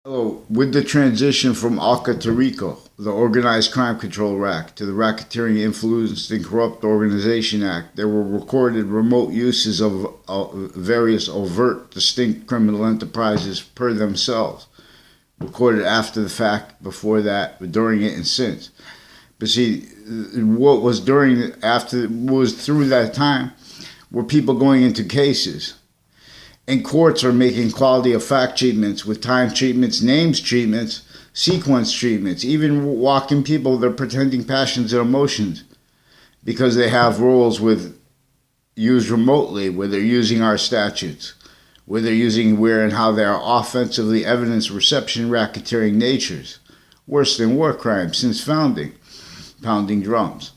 Hello. With the transition from ALCA to RICO, the Organized Crime Control Act, to the Racketeering, Influenced, and Corrupt Organization Act, there were recorded remote uses of various overt, distinct criminal enterprises per themselves, recorded after the fact, before that, during it, and since. But see, what was through that time were people going into cases. And courts are making quality of fact treatments with time treatments, names treatments, sequence treatments, even walking people, they're pretending passions and emotions because they have roles used remotely, where they're using our statutes, where they're using where and how they are offensively evidence reception racketeering natures, worse than war crimes since founding, pounding drums.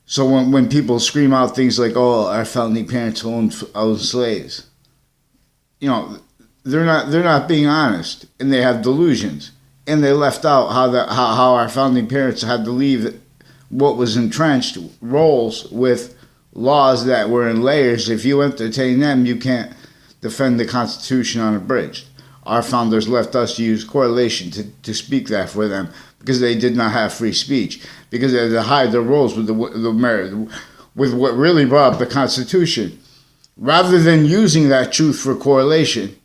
So when people scream out things like, oh, our founding parents owned slaves, they're not being honest, and they have delusions, and they left out how our founding parents had to leave what was entrenched roles with laws that were in layers. If you entertain them, you can't defend the Constitution unabridged. Our founders left us to use correlation to speak that for them because they did not have free speech, because they had to hide their roles with with what really brought up the Constitution. Rather than using that truth for correlation,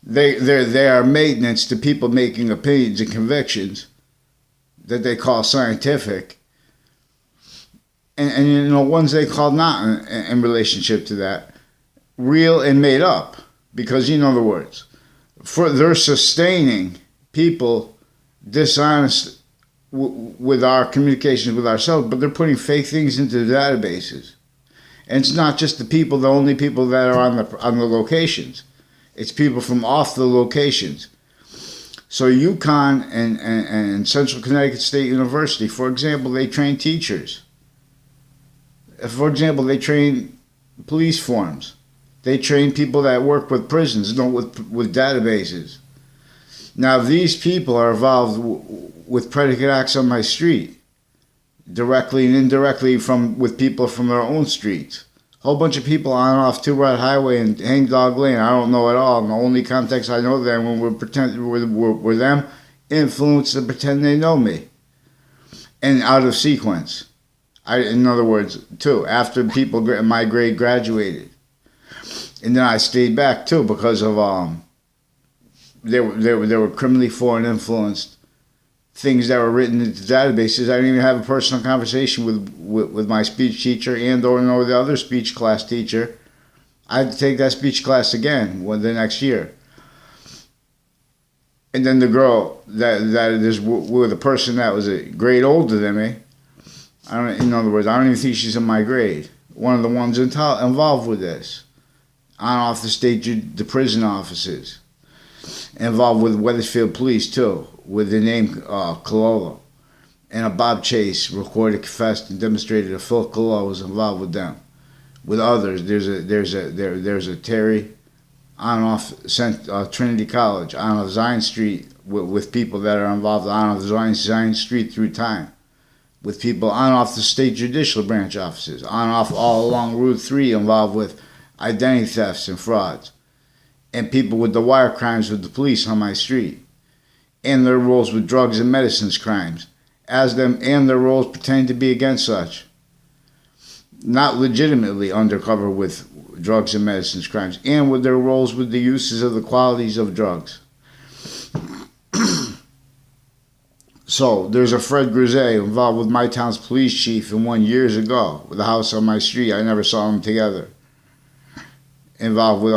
they are maintenance to people making opinions and convictions that they call scientific, and ones they call not in relationship to that, real and made up. Because in other words, they're sustaining people dishonest with our communications with ourselves, but they're putting fake things into the databases. And it's not just the only people that are on the locations. It's people from off the locations. So UConn and Central Connecticut State University, for example, they train teachers. For example, they train police forms. They train people that work with prisons, not with databases. Now, these people are involved with predicate acts on my street, directly and indirectly with people from their own streets. A whole bunch of people on and off Two Rod Highway and Hangdog Lane, I don't know at all. And the only context I know them when we're them influenced to pretend they know me. And out of sequence. In other words, too, after people in my grade graduated. And then I stayed back too because of they were criminally foreign influenced things that were written into databases. I didn't even have a personal conversation with my speech teacher or the other speech class teacher. I had to take that speech class again the next year. And then the girl that is with a person that was a grade older than me. In other words, I don't even think she's in my grade. One of the ones involved with this, on off the prison offices, involved with Weathersfield Police too, with the name Cololo, and a Bob Chase recorded, confessed, and demonstrated that Phil Cololo was involved with them. With others, there's a Terry on off Trinity College, on off Zion Street, with people that are involved on off Zion Street through time, with people on off the state judicial branch offices, on off all along Route 3 involved with identity thefts and frauds, and people with the wire crimes with the police on my street, and their roles with drugs and medicines crimes, and their roles pretending to be against such, not legitimately undercover with drugs and medicines crimes, and with their roles with the uses of the qualities of drugs. So there's a Fred Grisey involved with my town's police chief and one years ago with the house on my street. I never saw them together. Involved with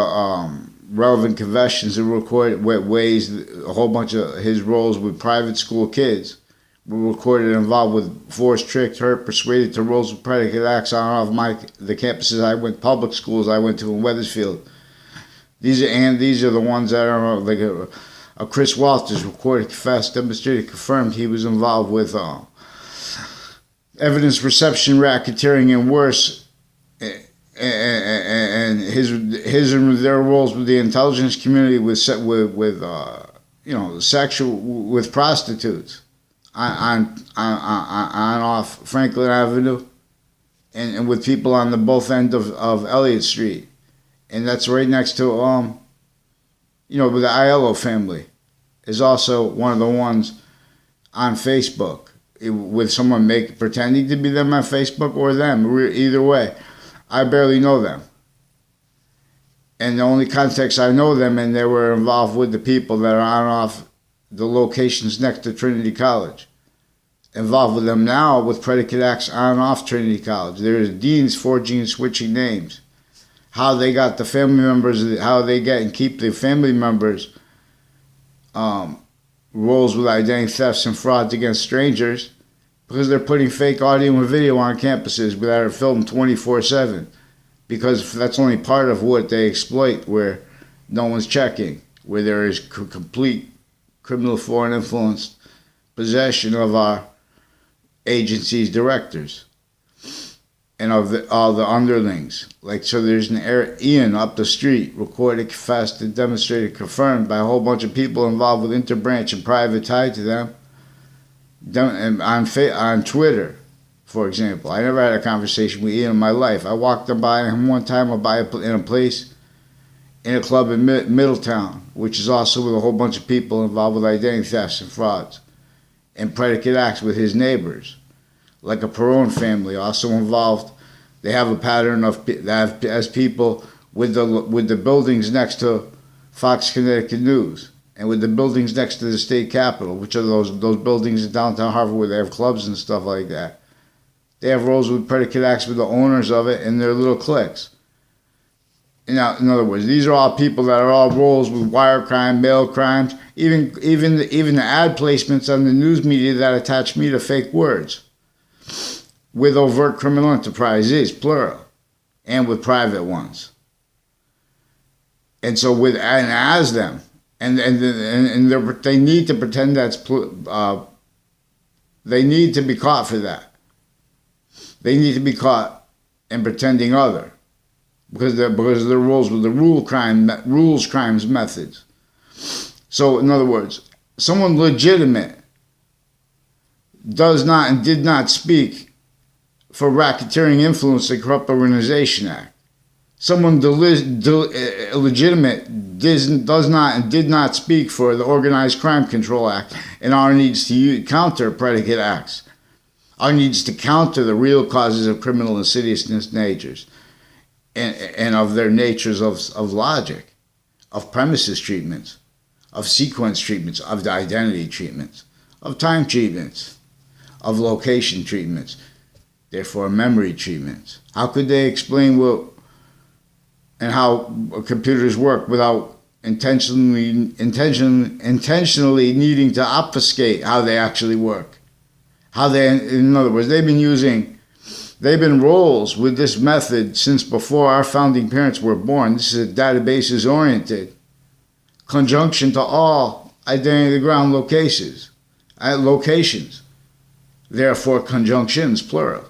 relevant confessions and recorded ways, a whole bunch of his roles with private school kids were recorded, involved with forced, tricked, hurt, persuaded to roles with predicate acts on and off the campuses public schools I went to in Weathersfield. These are the ones that are like a Chris Walters recorded, confessed, demonstrated, confirmed he was involved with evidence reception, racketeering, and worse. And his and their roles with the intelligence community with sexual with prostitutes on off Franklin Avenue, and with people on the both end of Elliott Street, and that's right next to with the Aiello family. is also one of the ones on Facebook, with someone pretending to be them on Facebook or them. Either way, I barely know them. And the only context I know them in, they were involved with the people that are on and off the locations next to Trinity College. Involved with them now with predicate acts on and off Trinity College. There's deans forging and switching names. How they got the family members, how they get and keep the family members roles with identity thefts and frauds against strangers, because they're putting fake audio and video on campuses that are filmed 24/7, because that's only part of what they exploit, where no one's checking, where there is complete criminal foreign influence possession of our agency's directors and of all the underlings. Like, so there's an Ian up the street, recorded, confessed, and demonstrated, confirmed by a whole bunch of people involved with interbranch and private tied to them. On Twitter, for example, I never had a conversation with Ian in my life. I walked by him one time in a place, in a club in Middletown, which is also with a whole bunch of people involved with identity thefts and frauds and predicate acts with his neighbors. Like a Perone family, also involved. They have a pattern as people with the buildings next to Fox Connecticut News and with the buildings next to the state capitol, which are those buildings in downtown Harvard where they have clubs and stuff like that. They have roles with predicate acts with the owners of it and their little cliques. Now, in other words, these are all people that are all roles with wire crime, mail crimes, even the ad placements on the news media that attach me to fake words, with overt criminal enterprises, plural, and with private ones. And so as them, and they need to pretend they need to be caught for that. They need to be caught in pretending other, because of their roles with the rules crimes methods. So, in other words, someone legitimate does not and did not speak for Racketeering, Influence, and Corrupt Organization Act. Someone legitimate does not and did not speak for the Organized Crime Control Act and our needs to counter predicate acts. Our needs to counter the real causes of criminal insidiousness natures and of their natures of logic, of premises treatments, of sequence treatments, of the identity treatments, of time treatments, of location treatments, therefore memory treatments. How could they explain how computers work without intentionally needing to obfuscate how they actually work? In other words, they've been roles with this method since before our founding parents were born. This is a databases oriented conjunction to all identity ground locations, therefore conjunctions, plural.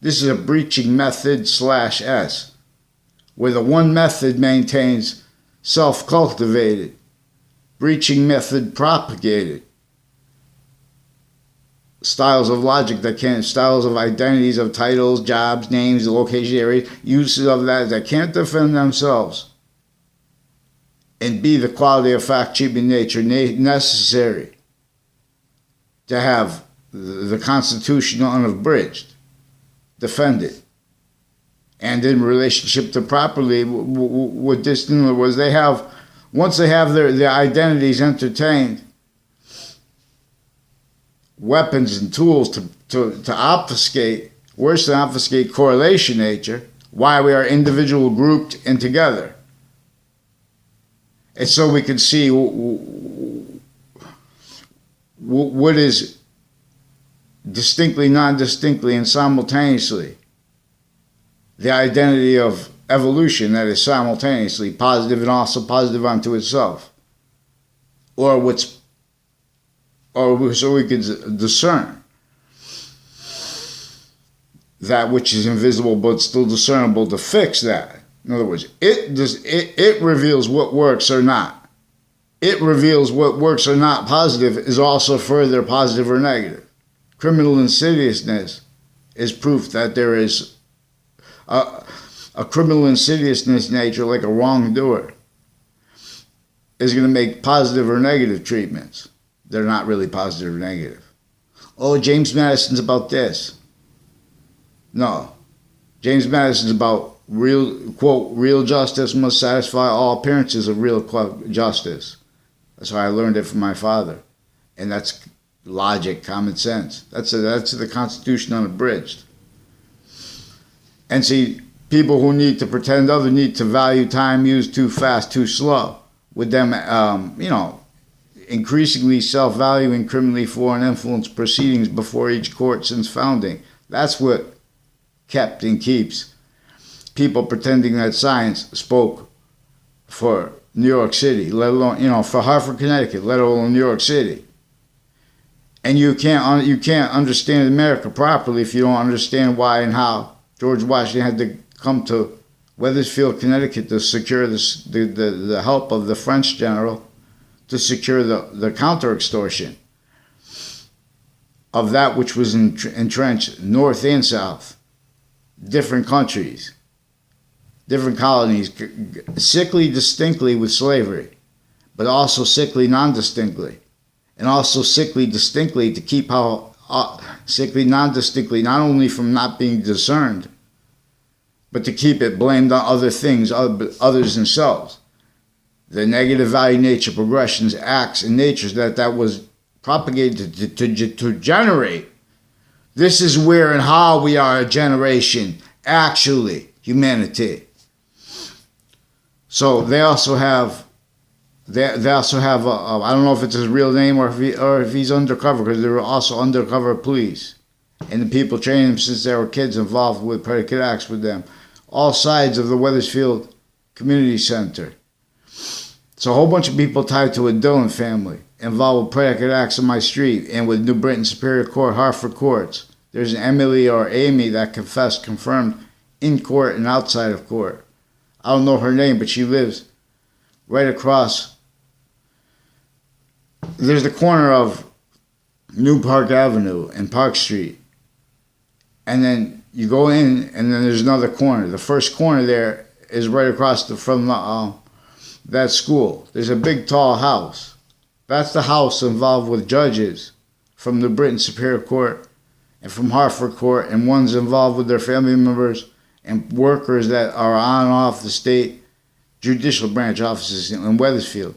This is a breaching method /S, where the one method maintains self-cultivated, breaching method propagated styles of logic styles of identities, of titles, jobs, names, location areas, uses of that can't defend themselves and be the quality of fact-keeping nature necessary to have the Constitution unabridged, defended, and in relationship to properly what this was. Once they have their identities entertained, weapons and tools to obfuscate, worse than obfuscate, correlation nature, why we are individual grouped and together. And so we can see what is distinctly, non-distinctly, and simultaneously the identity of evolution that is simultaneously positive and also positive unto itself, so we can discern that which is invisible but still discernible to fix that. In other words, it reveals what works or not. It reveals what works or not positive is also further positive or negative. Criminal insidiousness is proof that there is a criminal insidiousness nature, like a wrongdoer. is going to make positive or negative treatments. They're not really positive or negative. Oh, James Madison's about this. No. James Madison's about real, quote, real justice must satisfy all appearances of real, quote, justice. That's how I learned it from my father. And that's logic, common sense. That's the Constitution unabridged. And see, people who need to pretend other need to value time used too fast, too slow. With them, increasingly self-valuing criminally foreign influence proceedings before each court since founding. That's what kept and keeps people pretending that science spoke for New York City, let alone, for Hartford, Connecticut, let alone New York City. And you can't understand America properly if you don't understand why and how George Washington had to come to Wethersfield, Connecticut to secure the help of the French general to secure the counter-extortion of that which was entrenched north and south. Different countries, different colonies, sickly distinctly with slavery, but also sickly non-distinctly. And also sickly distinctly to keep sickly non-distinctly, not only from not being discerned, but to keep it blamed on other things, others themselves. The negative value nature, progressions, acts, and natures that was propagated to generate. This is where and how we are a generation, actually, humanity. So they also have, I don't know if it's his real name or if he's undercover, because they were also undercover police. And the people training them since they were kids involved with predicate acts with them. All sides of the Wethersfield Community Center. So a whole bunch of people tied to a Dillon family involved with predicate acts on my street and with New Britain Superior Court, Hartford courts. There's an Emily or Amy that confirmed in court and outside of court. I don't know her name, but she lives right across. There's the corner of New Park Avenue and Park Street. And then you go in, and then there's another corner. The first corner there is right across from that school. There's a big, tall house. That's the house involved with judges from the Britain Superior Court and from Hartford Court, and ones involved with their family members and workers that are on and off the state judicial branch offices in Wethersfield.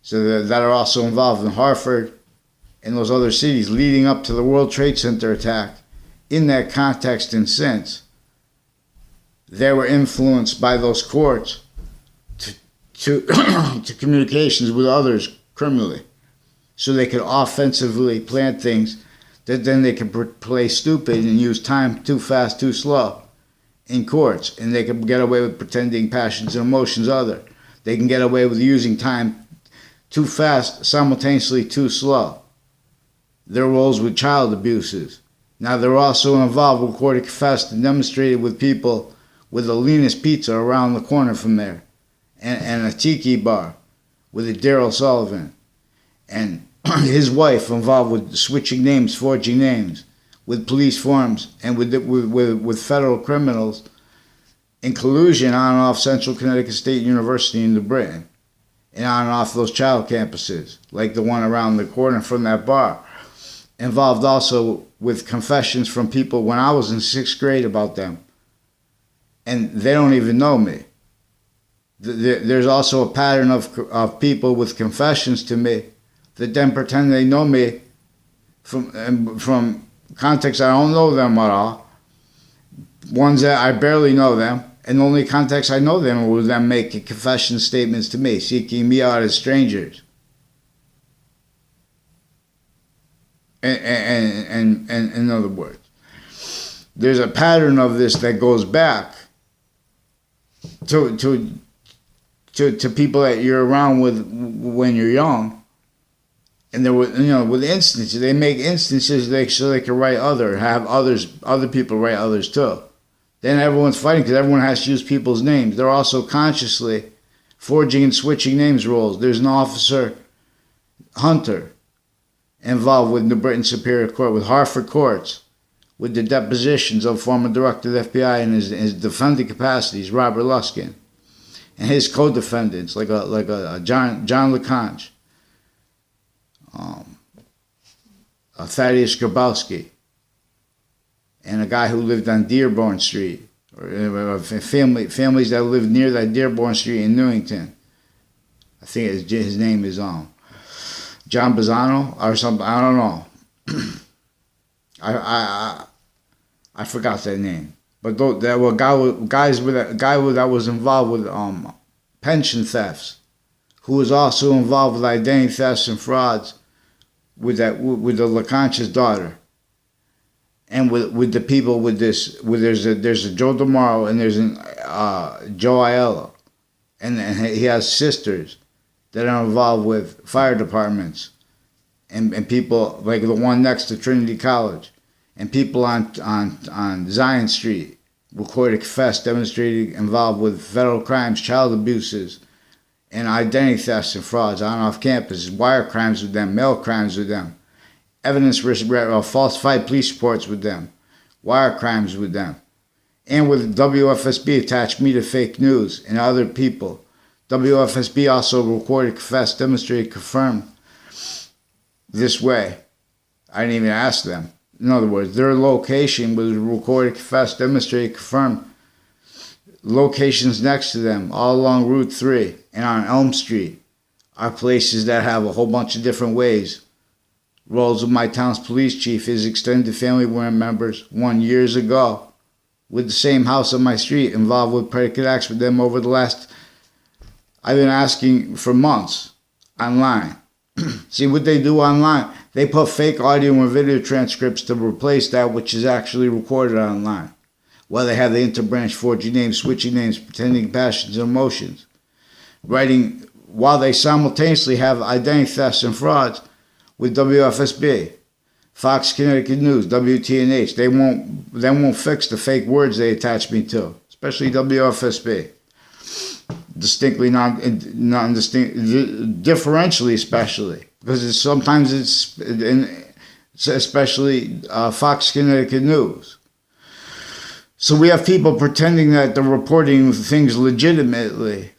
So that are also involved in Hartford and those other cities leading up to the World Trade Center attack. In that context and sense, they were influenced by those courts to communications with others criminally, so they could offensively plant things that then they could play stupid and use time too fast, too slow in courts, and they could get away with pretending passions and emotions other. They can get away with using time too fast, simultaneously too slow. Their roles with child abuses. Now they're also involved with court confessed and demonstrated with people with the leanest pizza around the corner from there, and a tiki bar with a Daryl Sullivan, and his wife involved with switching names, forging names, with police forms, and with federal criminals in collusion on and off Central Connecticut State University in New Britain, and on and off those child campuses, like the one around the corner from that bar. Involved also with confessions from people when I was in 6th grade about them. And they don't even know me. There's also a pattern of people with confessions to me that then pretend they know me from contexts I don't know them at all. Ones that I barely know them. And the only context I know them was them making confession statements to me, seeking me out as strangers. And in other words, there's a pattern of this that goes back to people that you're around with when you're young, and there was, with instances, they make instances so they can write other people write others too. Then everyone's fighting because everyone has to use people's names. They're also consciously forging and switching names roles. There's an officer, Hunter, involved with New Britain Superior Court, with Hartford courts, with the depositions of former director of the FBI in his defending capacities, Robert Luskin. and his co-defendants, like a John LeConte, a Thaddeus Grabowski, and a guy who lived on Dearborn Street, or families that lived near that Dearborn Street in Newington. I think his name is John Bazzano or something. I don't know. I forgot that name. But there were guys that was involved with pension thefts, who was also involved with identity thefts and frauds with the LeConte's daughter, and with the people with this. There's a Joe DeMauro and there's Joe Aiello, and he has sisters that are involved with fire departments, and people like the one next to Trinity College, and people on Zion Street, recorded, confessed, demonstrated involved with federal crimes, child abuses, and identity thefts and frauds on off campus, wire crimes with them, mail crimes with them, evidence falsified police reports with them, wire crimes with them, and with WFSB attached me to fake news and other people. WFSB also recorded, confessed, demonstrated, confirmed this way. I didn't even ask them. In other words, their location was recorded, confessed, demonstrated, confirmed. Locations next to them, all along Route 3 and on Elm Street, are places that have a whole bunch of different ways. Roles of my town's police chief, his extended family members, one years ago, with the same house on my street, involved with predicate acts with them over the last... I've been asking for months online. See what they do online? They put fake audio and video transcripts to replace that which is actually recorded online. Well, they have the interbranch forging names, switching names, pretending passions and emotions. Writing, while they simultaneously have identity thefts and frauds with WFSB, Fox, Connecticut News, WTNH. They won't fix the fake words they attach me to, especially WFSB. Distinctly non-distinct, differentially especially, because sometimes it's especially Fox, Connecticut News. So we have people pretending that they're reporting things legitimately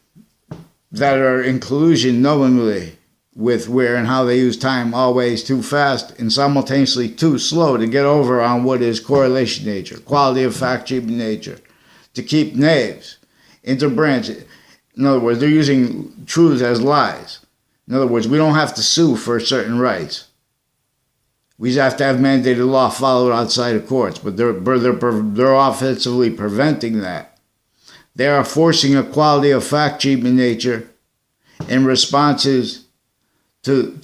that are in collusion knowingly with where and how they use time, always too fast and simultaneously too slow to get over on what is correlation nature, quality of fact treatment nature, to keep names, interbranch. In other words, they're using truths as lies. In other words, we don't have to sue for certain rights. We just have to have mandated law followed outside of courts, but they're offensively preventing that. They are forcing a quality of fact treatment nature in responses to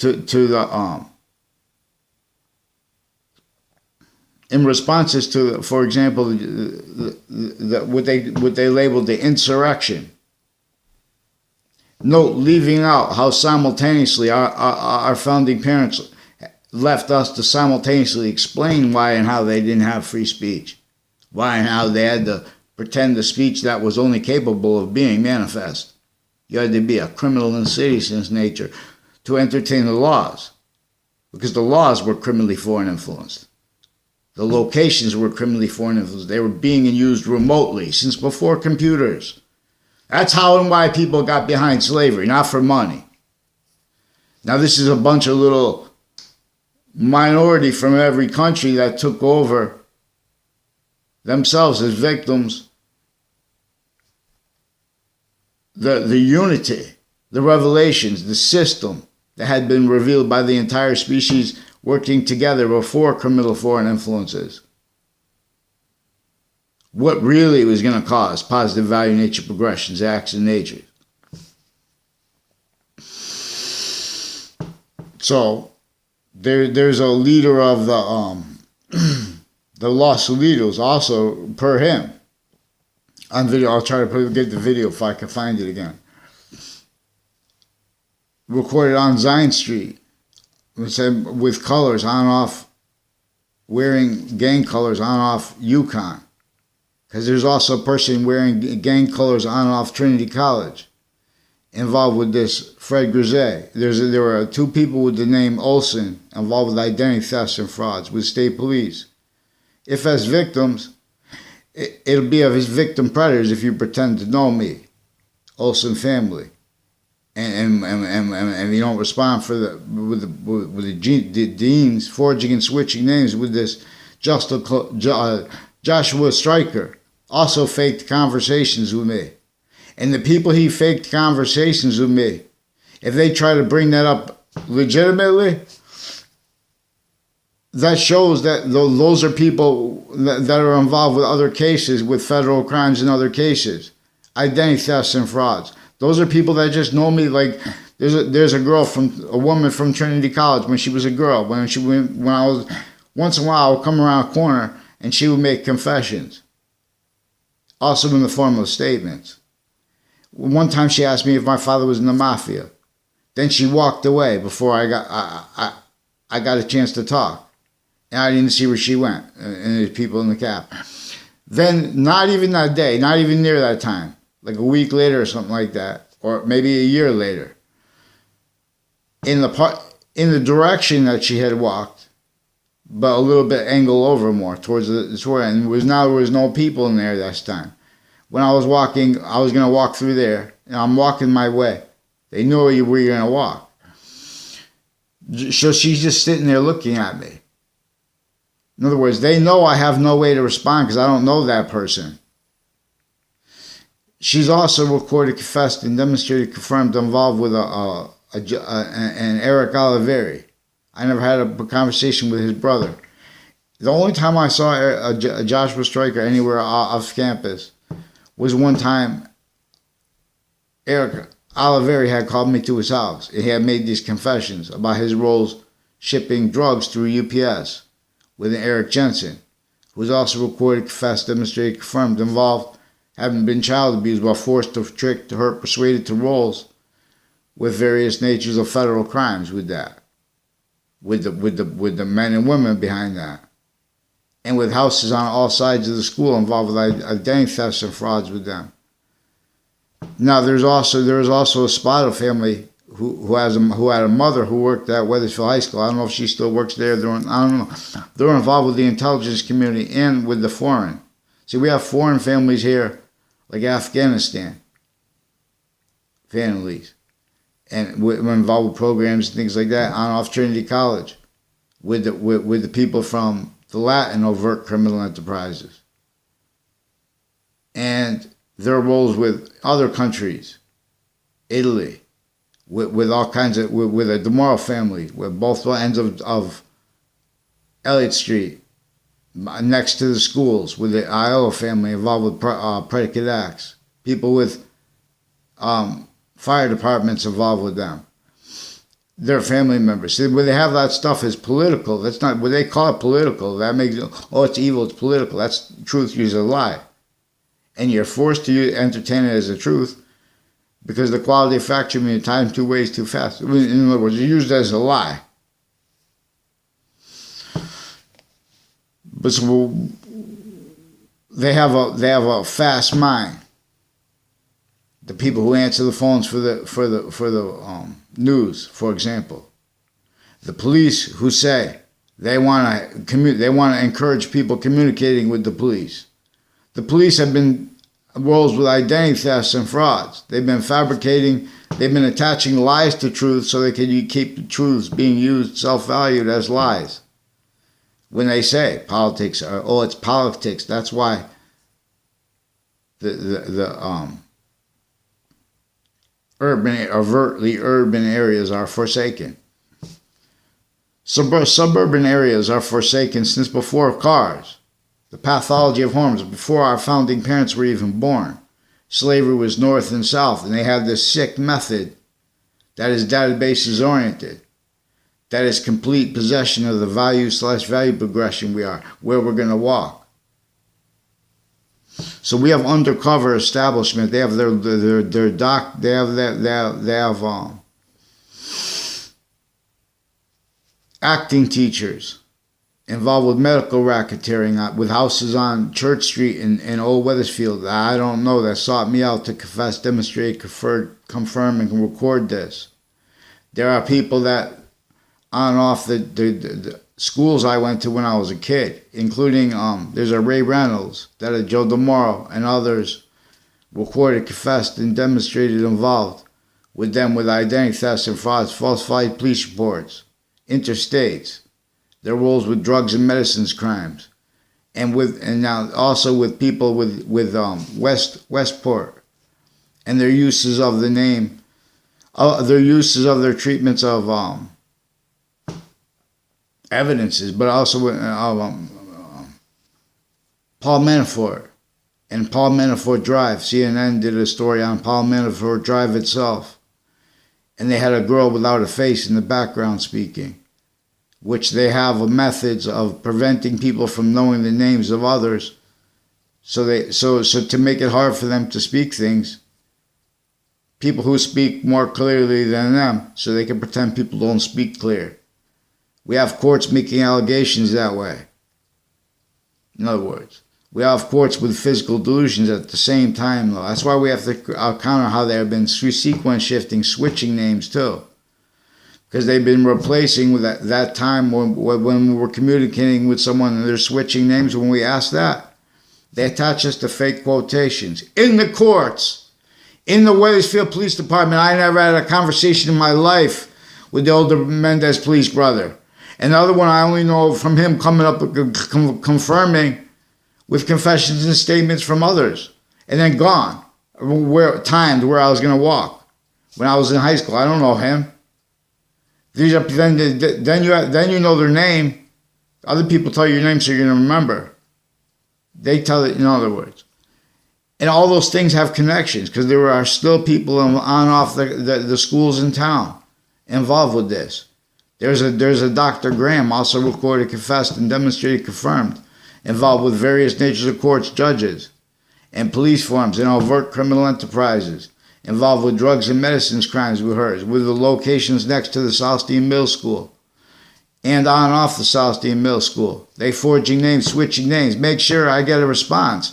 for example, what they labeled the insurrection. Note, leaving out how simultaneously our founding parents left us to simultaneously explain why and how they didn't have free speech, why and how they had to pretend the speech that was only capable of being manifest. You had to be a criminal in citizen's nature to entertain the laws, because the laws were criminally foreign influenced. The locations were criminally foreign influenced. They were being used remotely since before computers. That's how and why people got behind slavery, not for money. Now this is a bunch of little minority from every country that took over themselves as victims. The unity, the revelations, the system that had been revealed by the entire species working together before criminal foreign influences. What really was going to cause positive value nature progressions, acts in nature. So there's a leader of the Los Solitos, also per him, on video. I'll try to get the video if I can find it again. Recorded on Zion Street, with colors on off, wearing gang colors on off Yukon. Because there's also a person wearing gang colors on and off Trinity College involved with this Fred Grisey. There were two people with the name Olson involved with identity thefts and frauds with state police. If as victims, it'll be of his victim predators if you pretend to know me. Olsen family, and you don't respond for the with the deans forging and switching names with this Joshua Stryker also faked conversations with me, and the people he faked conversations with me, if they try to bring that up legitimately, that shows that those are people that are involved with other cases, with federal crimes and other cases, identity thefts and frauds. Those are people that just know me. Like there's a woman from Trinity College when she was a girl. When I was once in a while I would come around a corner and she would make confessions, also in the form of statements. One time she asked me if my father was in the mafia. Then she walked away before I got a chance to talk. And I didn't see where she went, and there's people in the cab. Then, not even that day, not even near that time, like a week later or something like that, or maybe a year later, in the direction that she had walked, but a little bit angle over more towards the end. There was no people in there this time. When I was walking, I was gonna walk through there, and I'm walking my way. They knew where you were gonna walk. So she's just sitting there looking at me. In other words, they know I have no way to respond because I don't know that person. She's also recorded, confessed, and demonstrated, confirmed, involved with an Eric Oliveri. I never had a conversation with his brother. The only time I saw a Joshua Stryker anywhere off campus was one time Eric Oliveri had called me to his house. He had made these confessions about his roles shipping drugs through UPS with an Eric Jensen, who was also recorded, confessed, demonstrated, confirmed, involved, having been child abused while forced to tricked, to hurt, persuaded to roles with various natures of federal crimes with that, with the men and women behind that, and with houses on all sides of the school involved with identity thefts and frauds with them. Now there was also a Spottle family who had a mother who worked at Weathersfield High School. I don't know if she still works there. I don't know. They're involved with the intelligence community and with the foreign. See, we have foreign families here, like Afghanistan families, and we're involved with programs and things like that on off Trinity College with the people from the Latin overt criminal enterprises, and their roles with other countries, Italy. With all kinds of, with a DeMorrow family, with both ends of Elliott Street, next to the schools, with the Iowa family involved with predicate acts, people with fire departments involved with them, their family members. See, when they have that stuff is political, that's not, when they call it political, that makes it, oh, it's evil, it's political. That's truth used as a lie. And you're forced to entertain it as a truth, because the quality factor means time two ways too fast. In other words, it's used as a lie. But so they have a fast mind. The people who answer the phones for the news, for example, the police who say they want to encourage people communicating with the police. The police have been roles with identity thefts and frauds. They've been fabricating, they've been attaching lies to truth so they can keep the truths being used, self-valued as lies. When they say politics, it's politics, that's why the overtly urban areas are forsaken. Suburban areas are forsaken since before cars. The pathology of homes, before our founding parents were even born. Slavery was north and south, and they have this sick method that is databases oriented, that is complete possession of the value progression where we're going to walk. So we have undercover establishment. They have acting teachers involved with medical racketeering, with houses on Church Street in Old Weathersfield. I don't know, that sought me out to confess, demonstrate, confirm, and record this. There are people that on and off the schools I went to when I was a kid, including there's a Ray Reynolds, that a Joe DeMorrow, and others recorded, confessed, and demonstrated involved with them with identity thefts and frauds, falsified police reports, interstates, their roles with drugs and medicines crimes, and now also with people with Westport, and their uses of the name, their uses of their treatments of evidences, but also with Paul Manafort and Paul Manafort Drive. CNN did a story on Paul Manafort Drive itself, and they had a girl without a face in the background speaking, which they have methods of preventing people from knowing the names of others, so to make it hard for them to speak things, people who speak more clearly than them, so they can pretend people don't speak clear. We have courts making allegations that way. In other words, we have courts with physical delusions at the same time, though. That's why we have to counter how they have been sequence shifting, switching names too. Because they've been replacing with that time when we were communicating with someone and they're switching names. When we ask that, they attach us to fake quotations. In the courts, in the Wethersfield Police Department, I never had a conversation in my life with the older Mendez police brother. Another one I only know from him coming up confirming with confessions and statements from others, and then gone. Timed where I was going to walk when I was in high school. I don't know him. These are then you know their name. Other people tell you your name so you're going to remember. They tell it in other words, and all those things have connections because there are still people on and off the schools in town involved with this. There's a Dr. Graham, also recorded, confessed, and demonstrated, confirmed, involved with various natures of courts, judges, and police forms and overt criminal enterprises, involved with drugs and medicines crimes, we heard, with the locations next to the Southstein Middle School and on and off the Southstein Middle School. They forging names, switching names. Make sure I get a response.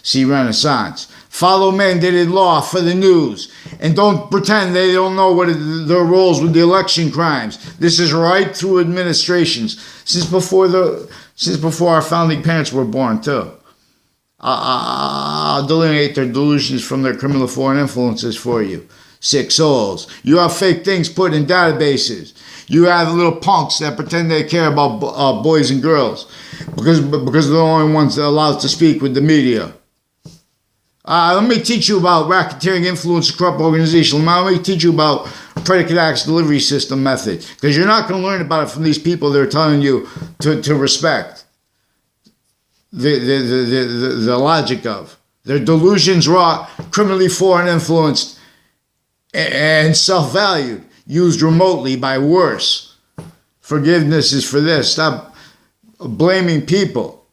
See Renaissance. Follow mandated law for the news. And don't pretend they don't know what their roles with the election crimes. This is right through administrations. Since before our founding parents were born, too. I'll delineate their delusions from their criminal foreign influences for you. Sick souls. You have fake things put in databases. You have little punks that pretend they care about boys and girls because they're the only ones that are allowed to speak with the media. Let me teach you about racketeering, influence, corrupt organization. Let me teach you about predicate acts delivery system method, because you're not going to learn about it from these people they're telling you to respect the logic of. Their delusions wrought, criminally foreign influenced, and self-valued, used remotely by worse. Forgiveness is for this. Stop blaming people.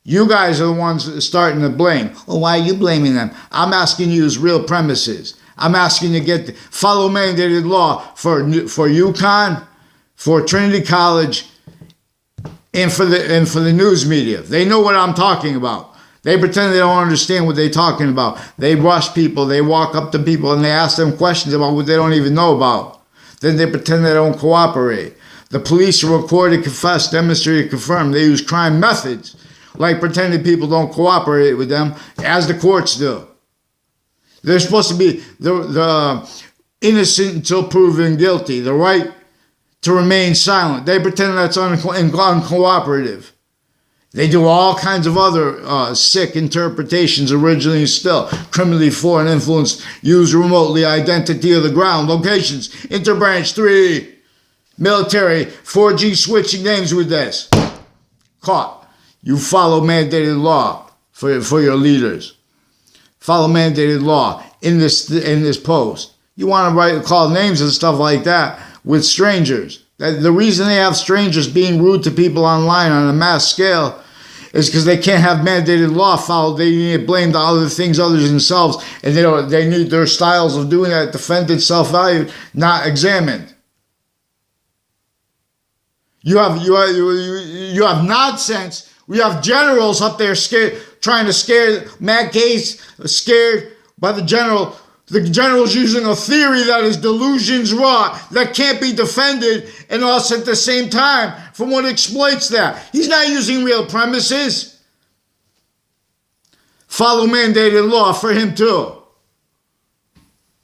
You guys are the ones starting to blame. Well, why are you blaming them? I'm asking you to use real premises. I'm asking you to follow mandated law for UConn, for Trinity College, and for the news media. They know what I'm talking about. They pretend they don't understand what they're talking about. They rush people. They walk up to people and they ask them questions about what they don't even know about. Then they pretend they don't cooperate. The police are recorded, confessed, demonstrated, confirmed. They use crime methods, like pretending people don't cooperate with them, as the courts do. They're supposed to be the innocent until proven guilty, the right to remain silent. They pretend that's uncooperative. They do all kinds of other sick interpretations originally still. Criminally foreign influence, used remotely, identity of the ground, locations, interbranch 3, military, 4G switching names with this. Caught. You follow mandated law for your leaders. Follow mandated law in this post. You want to call names and stuff like that with strangers. The reason they have strangers being rude to people online on a mass scale is because they can't have mandated law followed. They need to blame the other things other than themselves, and they need their styles of doing that defended, self-valued, not examined. You have nonsense. We have generals up there scared, trying to scare Matt Gaetz, scared by the general. The general's using a theory that is delusions wrought, that can't be defended, and us at the same time from what exploits that. He's not using real premises. Follow mandated law for him too.